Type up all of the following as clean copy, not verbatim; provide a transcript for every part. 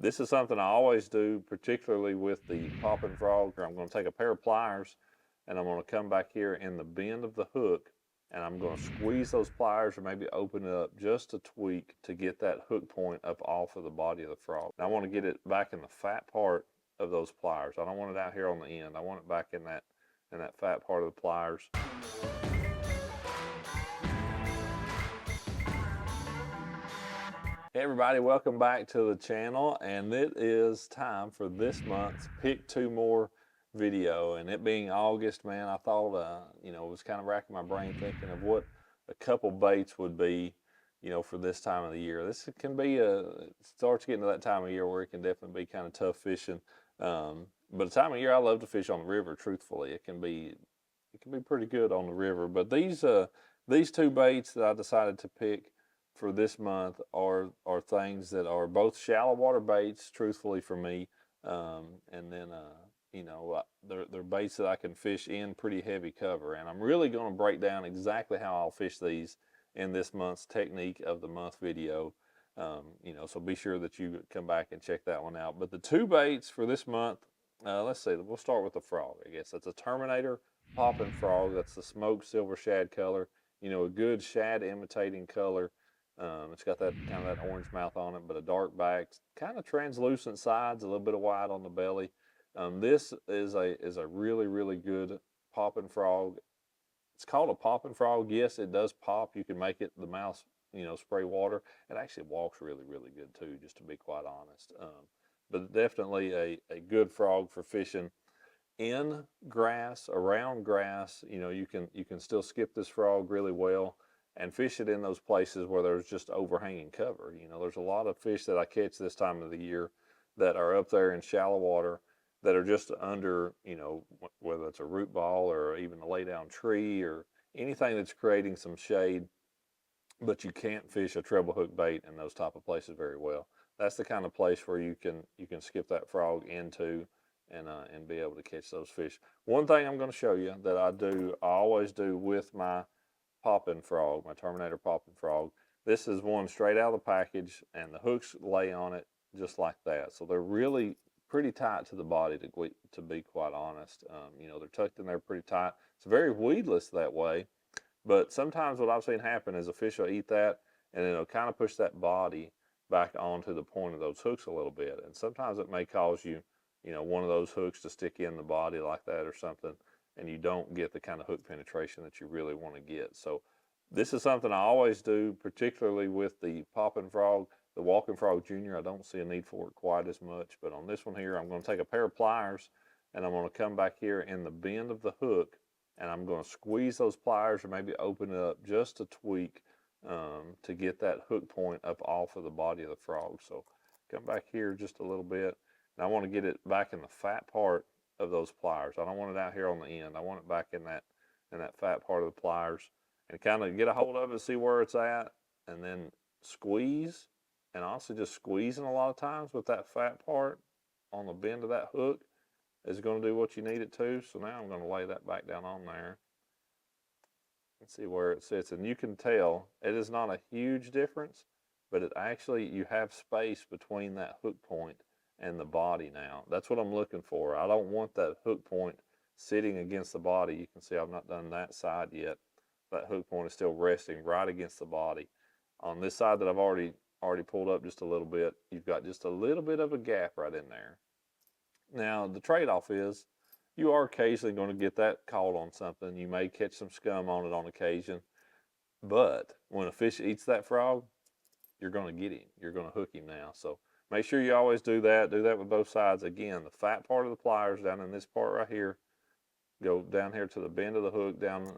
This is something I always do, particularly with the popping frog. I'm going to take a pair of pliers and I'm going to come back here in the bend of the hook and I'm going to squeeze those pliers or maybe open it up just a tweak to get that hook point up off of the body of the frog. Now I want to get it back in the fat part of those pliers. I don't want it out here on the end. I want it back in that fat part of the pliers. Hey everybody, welcome back to the channel, and it is time for this month's Pick Two More video. And it being August, man, I thought, was kind of racking my brain thinking of what a couple baits would be, for this time of the year. This can be it starts getting to that time of year where it can definitely be kind of tough fishing. But the time of year I love to fish on the river. Truthfully, it can be pretty good on the river. But these two baits that I decided to pick for this month are things that are both shallow water baits, truthfully for me, and then they're baits that I can fish in pretty heavy cover, and I'm really going to break down exactly how I'll fish these in this month's technique of the month video. So be sure that you come back and check that one out. But the two baits for this month, let's see, we'll start with the frog. I guess that's a Terminator popping frog. That's the smoked silver shad color. A good shad imitating color. It's got that kind of that orange mouth on it, but a dark back, kind of translucent sides, a little bit of white on the belly. This is a really good popping frog. It's called a popping frog. Yes, it does pop. You can make it the mouth, spray water. It actually walks really good too, just to be quite honest. But definitely a good frog for fishing in grass, around grass. You can still skip this frog really well and fish it in those places where there's just overhanging cover. There's a lot of fish that I catch this time of the year that are up there in shallow water that are just under, whether it's a root ball or even a lay down tree or anything that's creating some shade, but you can't fish a treble hook bait in those type of places very well. That's the kind of place where you can skip that frog into and be able to catch those fish. One thing I'm going to show you that I always do with my popping frog, my Terminator popping frog. This is one straight out of the package, and the hooks lay on it just like that. So they're really pretty tight to the body, to be quite honest. They're tucked in there pretty tight. It's very weedless that way, but sometimes what I've seen happen is a fish will eat that, and it'll kind of push that body back onto the point of those hooks a little bit. And sometimes it may cause you, one of those hooks to stick in the body like that or something, and you don't get the kind of hook penetration that you really want to get. So this is something I always do, particularly with the popping frog. The walking frog junior, I don't see a need for it quite as much, but on this one here, I'm going to take a pair of pliers and I'm going to come back here in the bend of the hook and I'm going to squeeze those pliers or maybe open it up just a tweak to get that hook point up off of the body of the frog. So come back here just a little bit, and I want to get it back in the fat part of those pliers. I don't want it out here on the end. I want it back in that fat part of the pliers, and kind of get a hold of it, see where it's at, and then squeeze. And also just squeezing a lot of times with that fat part on the bend of that hook is going to do what you need it to. So now I'm going to lay that back down on there and see where it sits. And you can tell it is not a huge difference, but it actually, you have space between that hook point and the body now. That's what I'm looking for. I don't want that hook point sitting against the body. You can see I've not done that side yet. That hook point is still resting right against the body. On this side that I've already pulled up just a little bit, you've got just a little bit of a gap right in there. Now the trade-off is you are occasionally going to get that caught on something. You may catch some scum on it on occasion, but when a fish eats that frog, you're going to get him. You're going to hook him now. So make sure you always do that. Do that with both sides. Again, the fat part of the pliers down in this part right here, go down here to the bend of the hook, down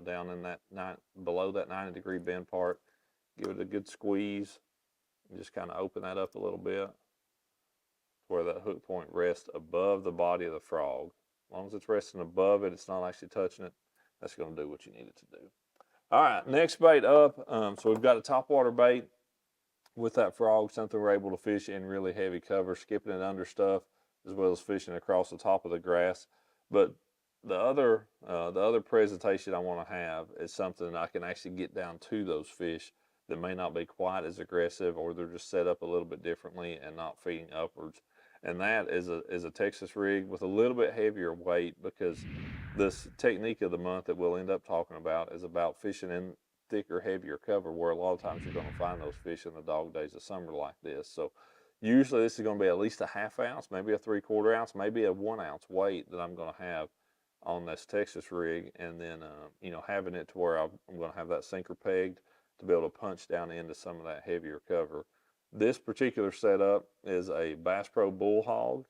down in that below that 90-degree bend part. Give it a good squeeze and just kind of open that up a little bit where that hook point rests above the body of the frog. As long as it's resting above it, it's not actually touching it, that's going to do what you need it to do. All right, next bait up. So we've got a topwater bait with that frog, something we're able to fish in really heavy cover, skipping it under stuff, as well as fishing across the top of the grass. But the other presentation I want to have is something I can actually get down to those fish that may not be quite as aggressive, or they're just set up a little bit differently and not feeding upwards. And that is a Texas rig with a little bit heavier weight, because this technique of the month that we'll end up talking about is about fishing in thicker, heavier cover, where a lot of times you're going to find those fish in the dog days of summer like this. So usually this is going to be at least a 1/2 ounce, maybe a 3/4 ounce, maybe a 1 ounce weight that I'm going to have on this Texas rig, and then you know, having it to where I'm going to have that sinker pegged to be able to punch down into some of that heavier cover. This particular setup is a Bass Pro Bull Hog.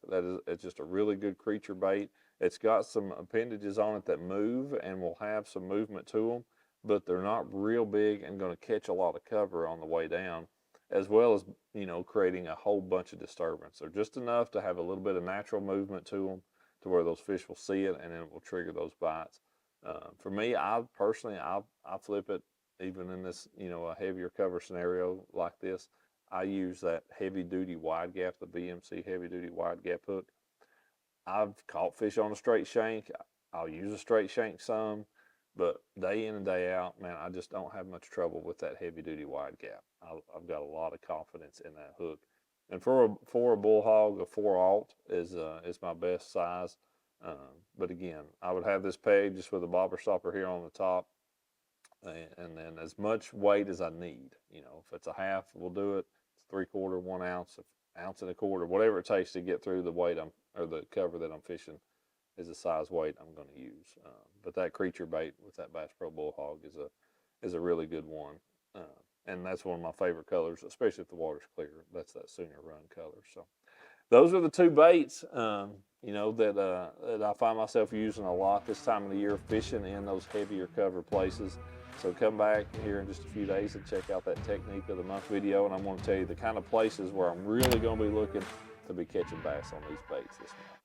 It's just a really good creature bait. It's got some appendages on it that move and will have some movement to them, but they're not real big and going to catch a lot of cover on the way down, as well as, you know, creating a whole bunch of disturbance. They're just enough to have a little bit of natural movement to them, to where those fish will see it and then it will trigger those bites. For me, I personally flip it, even in this, you know, a heavier cover scenario like this. I use that heavy duty wide gap, the BMC heavy duty wide gap hook. I've caught fish on a straight shank. I'll use a straight shank some, but day in and day out, man, I just don't have much trouble with that heavy duty wide gap. I've got a lot of confidence in that hook. And for a bull hog, a 4/0 is my best size. But again, I would have this pegged just with a bobber stopper here on the top, and then as much weight as I need. You know, if it's a 1/2, we'll do it. It's 3/4, 1 ounce, 1.25 ounces, whatever it takes to get through the weight or the cover that I'm fishing is the size weight I'm going to use. But that creature bait with that Bass Pro Bull Hog is a really good one. And that's one of my favorite colors, especially if the water's clear. That's that Sooner Run color. So those are the two baits, you know, that I find myself using a lot this time of the year, fishing in those heavier cover places. So come back here in just a few days and check out that Technique of the Month video, and I'm going to tell you the kind of places where I'm really going to be looking to be catching bass on these baits this month.